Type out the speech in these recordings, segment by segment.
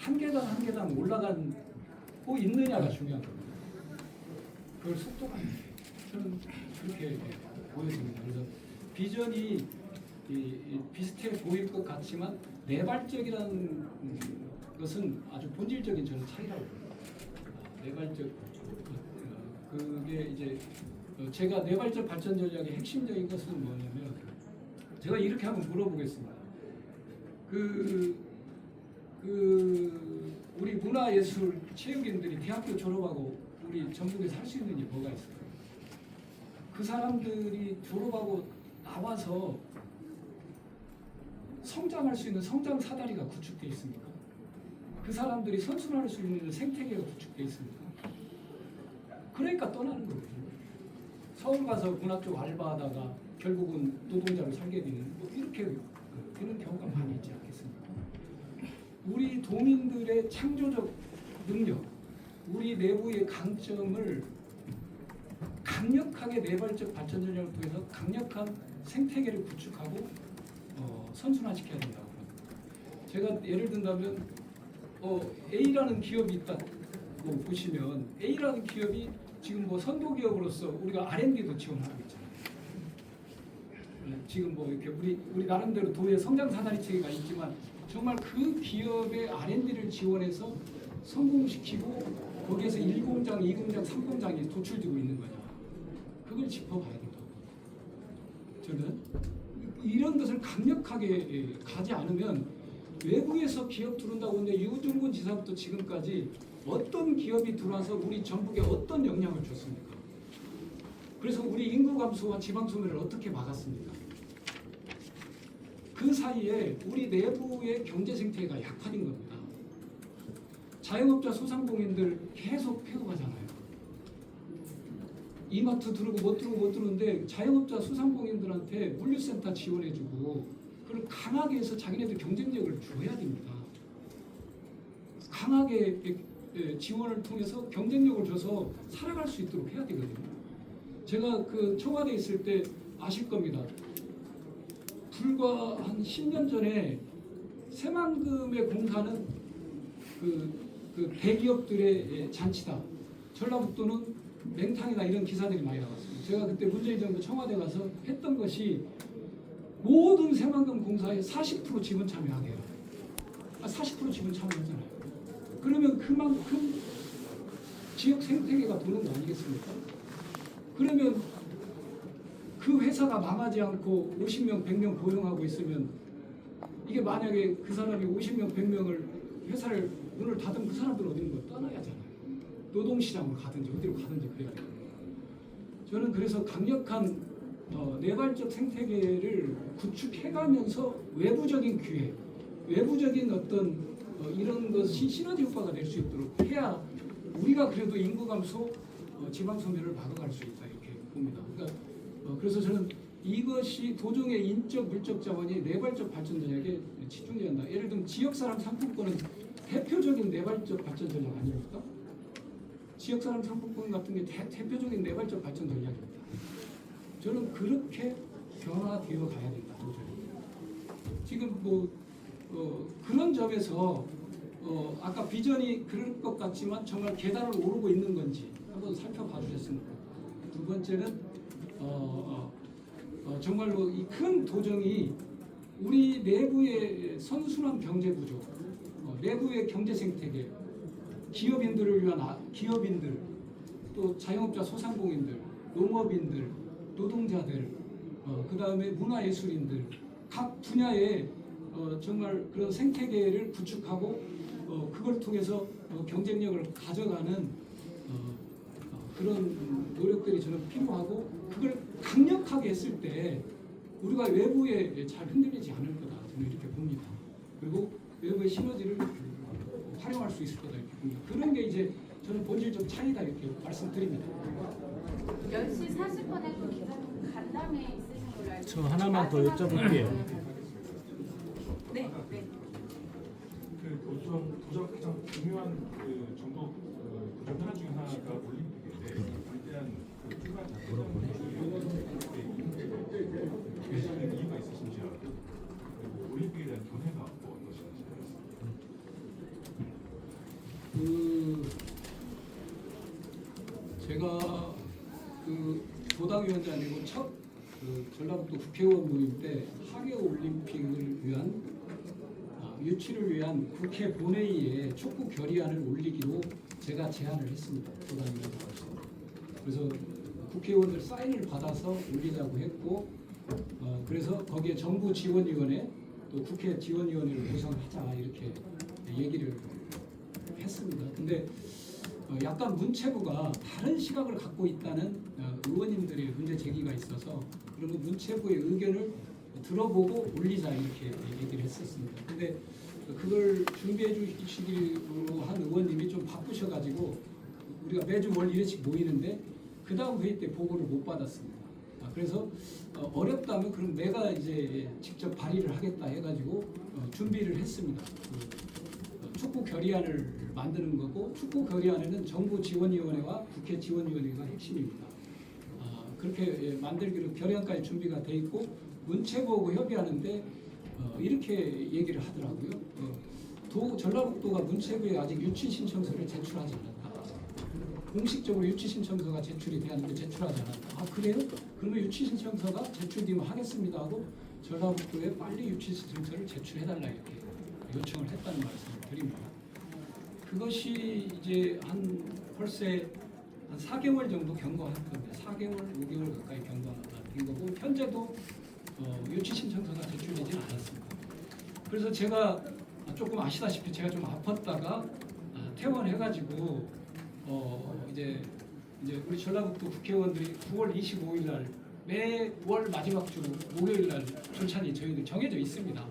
한 계단 한 계단 올라가고 있느냐가 중요한 겁니다. 그걸 속도가 저는 그렇게 보여집니다. 그래서 비전이 비슷해 보일 것 같지만 내발적이라는 것은 아주 본질적인 저는 차이라고 봅니다. 내발적 그게 이제 제가 내발적 발전 전략의 핵심적인 것은 뭐냐면 제가 이렇게 한번 물어보겠습니다. 우리 문화예술 체육인들이 대학교 졸업하고 우리 전국에서 할 수 있는 게 뭐가 있어요? 그 사람들이 졸업하고 나와서 성장할 수 있는 성장 사다리가 구축되어 있습니까? 그 사람들이 선순환할 수 있는 생태계가 구축되어 있습니까? 그러니까 떠나는 거거든요. 서울 가서 문화 쪽 알바하다가 결국은 노동자로 살게 되는 뭐 이렇게 되는 경우가 많이 있지 않겠습니까? 우리 도민들의 창조적 능력, 우리 내부의 강점을 강력하게 내발적 발전 전략을 통해서 강력한 생태계를 구축하고 선순환시켜야 된다고 합니다. 제가 예를 든다면 A라는 기업이 있다고 보시면 A라는 기업이 지금 뭐 선도 기업으로서 우리가 R&D도 지원하고 있잖아요. 지금 뭐 이렇게 우리 나름대로 도의 성장 사다리 체계가 있지만 정말 그 기업의 R&D를 지원해서 성공시키고 거기에서 1공장, 2공장, 3공장이 도출되고 있는 거냐. 그걸 짚어봐야 된다고. 저는 이런 것을 강력하게 가지 않으면 외부에서 기업 들어온다고 하는데 유중근 지사부터 지금까지 어떤 기업이 들어와서 우리 전북에 어떤 영향을 줬습니까? 그래서 우리 인구 감소와 지방 소멸을 어떻게 막았습니까? 그 사이에 우리 내부의 경제 생태계가 약화된 겁니다. 자영업자 소상공인들 계속 폐업하잖아요. 이마트 들어오고 못 들어오는데 자영업자 소상공인들한테 물류센터 지원해주고 그걸 강하게 해서 자기네들 경쟁력을 줘야 됩니다. 강하게 지원을 통해서 경쟁력을 줘서 살아갈 수 있도록 해야 되거든요. 제가 그 청와대에 있을 때 아실 겁니다. 불과 한 10년 전에 새만금의 공사는 그 대기업들의 잔치다. 전라북도는 맹탕이다 이런 기사들이 많이 나왔습니다. 제가 그때 문재인 정부 청와대 가서 했던 것이 모든 새만금 공사에 40% 지분 참여하게 해요. 40% 지분 참여하잖아요. 그러면 그만큼 지역 생태계가 도는 거 아니겠습니까? 그러면 그 회사가 망하지 않고 50명, 100명 고용하고 있으면 이게 만약에 그 사람이 50명, 100명을 회사를 문을 닫으면 그 사람들은 어디로 떠나야 하잖아요. 노동시장으로 가든지 어디로 가든지 그래야 돼요. 저는 그래서 강력한 내발적 생태계를 구축해가면서 외부적인 기회, 외부적인 어떤 이런 것이 시너지 효과가 낼 수 있도록 해야 우리가 그래도 인구 감소, 지방 소멸을 막아갈 수 있다 이렇게 봅니다. 그러니까 그래서 저는 이것이 도정의 인적 물적 자원이 내발적 발전 전략에 집중해야 한다. 예를 들면 지역사람 상품권은 대표적인 내발적 발전 전략 아닙니까? 지역사람 상품권 같은 게 대표적인 내발적 발전 전략입니다. 저는 그렇게 변화되어 가야 된다. 도저히. 지금 그런 점에서 아까 비전이 그럴 것 같지만 정말 계단을 오르고 있는 건지 한번 살펴봐 주셨으면 좋겠습니다. 두 번째는 정말로 이 큰 도정이 우리 내부의 선순환 경제 구조, 내부의 경제 생태계, 기업인들을 위한 기업인들, 또 자영업자 소상공인들, 농업인들, 노동자들, 그 다음에 문화예술인들, 각 분야에 정말 그런 생태계를 구축하고 그걸 통해서 경쟁력을 가져가는 그런 노력들이 저는 필요하고 그걸 강력하게 했을 때 우리가 외부에 잘 흔들리지 않을 거다 저는 이렇게 봅니다. 그리고 외부의 시너지를 활용할 수 있을 거다 이렇게 봅니다. 그런 게 이제 저는 본질적 차이다 이렇게 말씀드립니다. 10시 40분에 또 기자님 간담회 있으신 걸로 알고 저 하나만 더 여쭤볼게요. 네, 네. 도정 가장 중요한 정부 도정 현안 중에 하나가 올림픽인데 거기에 대한 출발 자체는 계시는 이유가 있으신지 그리고 올림픽에 대한 견해가 어떠신지. 제가 그 도당위원장이고 첫 전라북도 국회의원 모임 때 하계 올림픽을 위한 유치를 위한 국회 본회의에 촉구 결의안을 올리기로 제가 제안을 했습니다. 도당위원장으로서. 그래서 국회의원들 사인을 받아서 올리자고 했고, 그래서 거기에 정부 지원위원회 또 국회 지원위원회를 구성하자 이렇게 얘기를 했습니다. 근데 약간 문체부가 다른 시각을 갖고 있다는 의원님들의 문제 제기가 있어서 그러면 문체부의 의견을 들어보고 올리자 이렇게 얘기를 했었습니다. 근데 그걸 준비해 주시기로 한 의원님이 좀 바쁘셔가지고 우리가 매주 월 1회씩 모이는데 그 다음 회의 때 보고를 못 받았습니다. 그래서 어렵다면 그럼 내가 이제 직접 발의를 하겠다 해가지고 준비를 했습니다. 촉구 결의안을 만드는 거고 축구 결의안에는 정부 지원위원회와 국회 지원위원회가 핵심입니다. 그렇게 만들기로 결의안까지 준비가 돼 있고 문체부하고 협의하는데 이렇게 얘기를 하더라고요. 전라북도가 문체부에 아직 유치 신청서를 제출하지 않았다. 공식적으로 유치 신청서가 제출이 되었는데 제출하지 않았다. 아 그래요? 그러면 유치 신청서가 제출되면 하겠습니다 하고 전라북도에 빨리 유치 신청서를 제출해달라 이렇게 요청을 했다는 말씀을 드립니다. 그것이 이제 벌써 한 4개월 정도 경과한 겁니다. 4개월, 5개월 가까이 경과가 된 거고 현재도 유치 신청서가 제출되지는 않았습니다. 그래서 제가 조금 아시다시피 제가 좀 아팠다가 퇴원해가지고 이제 우리 전라북도 국회의원들이 9월 25일 날 매월 마지막 주 목요일 날 절차는 저희들 정해져 있습니다.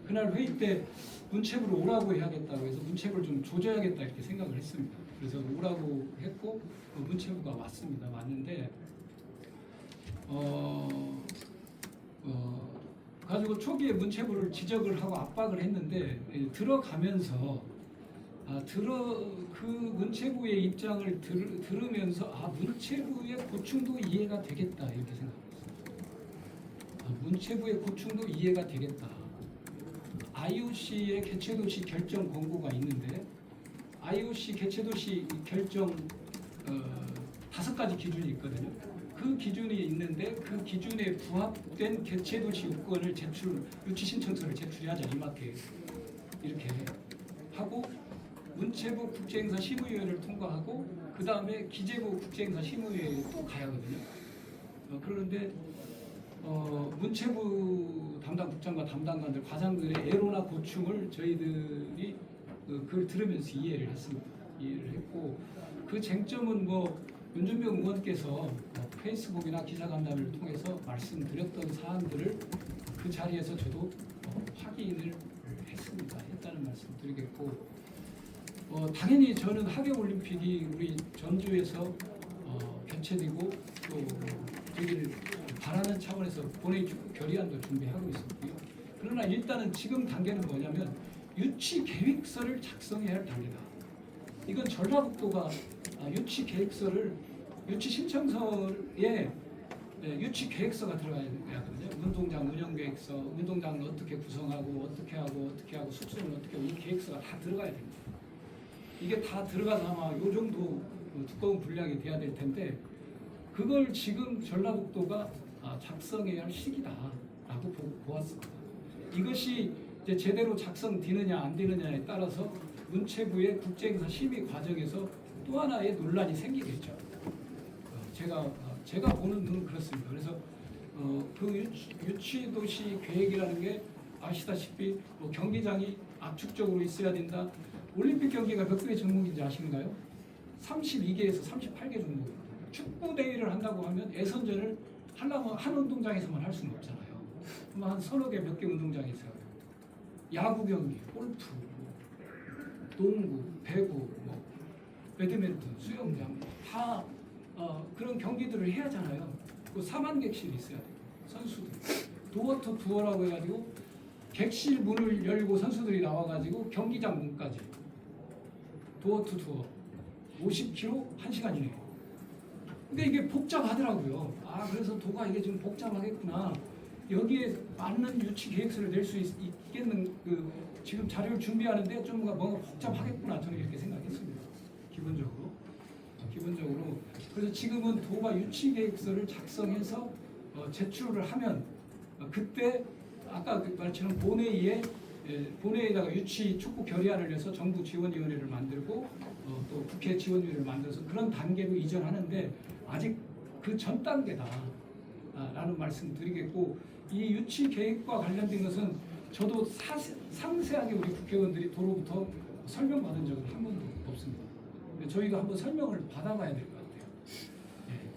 그날 회의 때 문체부로 오라고 해야겠다고 해서 문체부를 좀 조져야겠다 이렇게 생각을 했습니다. 그래서 오라고 했고 문체부가 왔습니다. 왔는데 가지고 초기에 문체부를 지적을 하고 압박을 했는데 들어가면서 그 문체부의 입장을 들으면서 문체부의 고충도 이해가 되겠다 이렇게 생각했어요. 문체부의 고충도 이해가 되겠다. IOC의 개최도시 결정 권고가 있는데 IOC 개최도시 결정 5가지 기준이 있거든요. 그 기준이 있는데 그 기준에 부합된 개최도시 요건을 유치 신청서를 제출하자 이맞게 이렇게 하고 문체부 국제행사 심의위원회를 통과하고 그 다음에 기재부 국제행사 심의위원회에 또 가야 하거든요. 그런데 문체부 담당 국장과 담당관들, 과장들의 애로나 고충을 저희들이 그걸 들으면서 이해를 했습니다. 이해를 했고 그 쟁점은 윤준병 의원께서 페이스북이나 기자간담회를 통해서 말씀드렸던 사안들을 그 자리에서 저도 확인을 했다는 말씀 드리겠고 당연히 저는 하계올림픽이 우리 전주에서 개최되고 또 되기를 바라는 차원에서 본회의 결의안도 준비하고 있었고요. 그러나 일단은 지금 단계는 뭐냐면 유치 계획서를 작성해야 할 단계다. 이건 전라북도가 유치 계획서를 유치 신청서에 유치 계획서가 들어가야 되거든요. 운동장 운영 계획서, 운동장을 어떻게 구성하고 어떻게 하고 숙소는 어떻게 하고 이 계획서가 다 들어가야 됩니다. 이게 다 들어가서 아마 요 정도 두꺼운 분량이 돼야 될 텐데 그걸 지금 전라북도가 작성해야 할 시기다라고 보았습니다. 이것이 이제 제대로 작성되느냐 안 되느냐에 따라서 문체부의 국제행사 심의 과정에서 또 하나의 논란이 생기겠죠. 제가 보는 눈은 그렇습니다. 그래서 그 유치도시 계획이라는 게 아시다시피 경기장이 압축적으로 있어야 된다. 올림픽 경기가 몇 개의 종목인지 아시는가요? 32개에서 38개 종목입니다. 축구 대회를 한다고 하면 예선전을 하려면 한 운동장에서만 할 수는 없잖아요. 그럼 한 서너 개 몇 개 운동장에서 야구 경기, 골프, 농구, 배구, 배드민턴, 수영장 다 그런 경기들을 해야 하잖아요. 그 4만 객실이 있어야 돼요. 선수들 도어 투 투어라고 해가지고 객실 문을 열고 선수들이 나와가지고 경기장 문까지 도어 투 투어 50km 1시간 이내요. 근데 이게 복잡하더라고요. 그래서 도가 이게 좀 복잡하겠구나. 여기에 맞는 유치 계획서를 낼 수 있겠는 지금 자료를 준비하는데 좀 뭔가 복잡하겠구나 저는 이렇게 생각했습니다. 기본적으로. 기본적으로. 그래서 지금은 도가 유치 계획서를 작성해서 제출을 하면 그때 아까 그 말처럼 본회의에다가 유치 촉구 결의안을 내서 정부 지원위원회를 만들고 또 국회 지원위원회를 만들어서 그런 단계로 이전하는데 아직 그 전 단계다라는 말씀 드리겠고, 이 유치 계획과 관련된 것은 저도 상세하게 우리 국회의원들이 도로부터 설명받은 적은 한 번도 없습니다. 저희도 한번 설명을 받아봐야 될 것 같아요.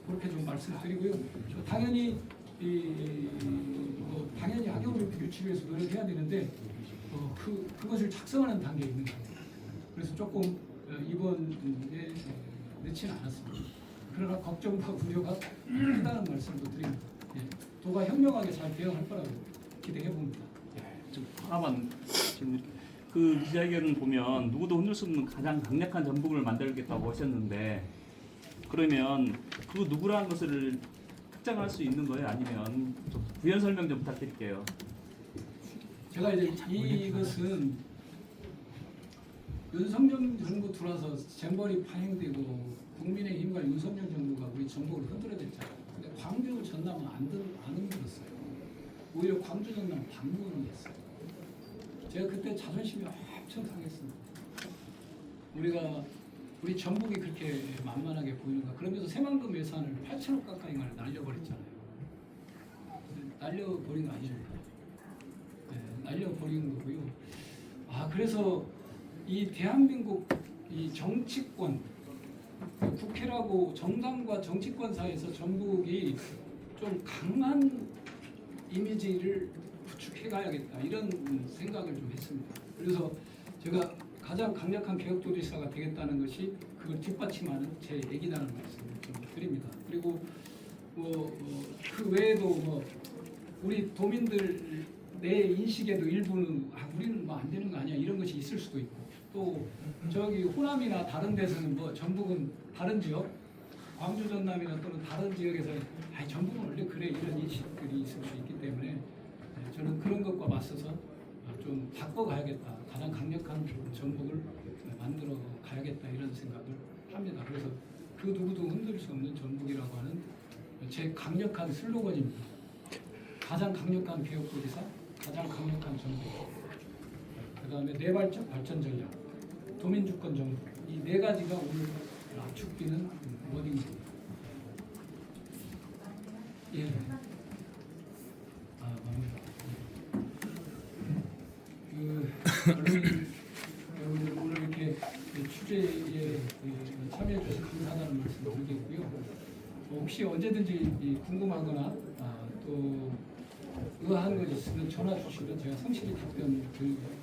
그렇게 좀 말씀드리고요. 당연히 당연히 학예올림픽 유치를 위해서 노력해야 되는데 그것을 작성하는 단계에 있는 것 같아요. 그래서 조금 이번에 늦지는 않았습니다. 그러나 걱정과 우려가 크다는 말씀도 드립니다. 도가 현명하게 잘 대응할 거라고 기대해 봅니다. 좀 하나만 지금 그 기자회견을 보면 누구도 흔들 수 없는 가장 강력한 전북을 만들겠다고 하셨는데, 그러면 그 누구라는 것을 특정할 수 있는 거예요? 아니면 좀 부연 설명 좀 부탁드릴게요. 제가 이제 이것은 윤석열 정부 들어와서 잼버리 파행되고 국민의힘과 윤석열 정부가 우리 전북을 흔들어댔잖아요. 근데 광주 전남은 안 흔들었어요. 오히려 광주 전남 방문을 했어요. 제가 그때 자존심이 엄청 상했습니다. 우리 전북이 그렇게 만만하게 보이는가. 그러면서 새만금 예산을 8천억 가까이가 날려버렸잖아요. 날려버린 거 아닙니까? 날려버리는 거고요. 그래서 이 대한민국 이 정치권, 국회라고 정당과 정치권 사이에서 전북이 좀 강한 이미지를 구축해 가야겠다, 이런 생각을 좀 했습니다. 그래서 제가 가장 강력한 개혁도지사가 되겠다는 것이 그걸 뒷받침하는 제 얘기라는 말씀을 좀 드립니다. 그리고 그 외에도 우리 도민들 내 인식에도 일부는 우리는 안 되는 거 아니야, 이런 것이 있을 수도 있고, 또 저기 호남이나 다른 데서는 전북은 다른 지역, 광주 전남이나 또는 다른 지역에서 전북은 원래 그래, 이런 인식들이 있을 수 있기 때문에 저는 그런 것과 맞서서 좀 바꿔가야겠다, 가장 강력한 전북을 만들어 가야겠다, 이런 생각을 합니다. 그래서 그 누구도 흔들 수 없는 전북이라고 하는 제 강력한 슬로건입니다. 가장 강력한 개혁도지사, 가장 강력한 전북, 그 다음에 내발적 발전 전략, 도민주권 정부, 이 네 가지가 오늘 압축되는 워딩입니다. 예. 오늘 이렇게 취재에 참여해 주셔서 감사하다는 말씀 드리겠고요. 혹시 언제든지 궁금하거나 또 의아한 것이 있으면 전화 주시면 제가 성실히 답변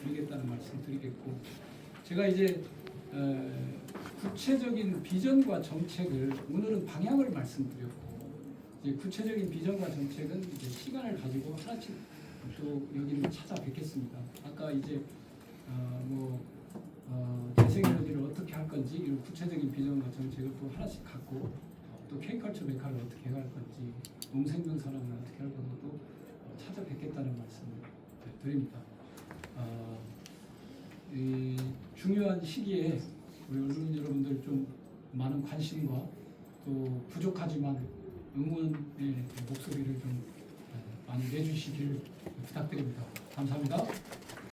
드리겠다는 말씀 드리겠고, 제가 이제 구체적인 비전과 정책을, 오늘은 방향을 말씀드렸고, 이제 구체적인 비전과 정책은 이제 시간을 가지고 하나씩 또 여기를 찾아뵙겠습니다. 아까 이제 재생에너지를 어떻게 할 건지, 이런 구체적인 비전과 정책을 또 하나씩 갖고, 또 K컬처 메카를 어떻게 할 건지, 농생명 산업을 어떻게 할 건지 또 찾아뵙겠다는 말씀을 드립니다. 이 중요한 시기에 우리 언론 여러분들 좀 많은 관심과 또 부족하지만 응원의 목소리를 좀 많이 내주시길 부탁드립니다. 감사합니다.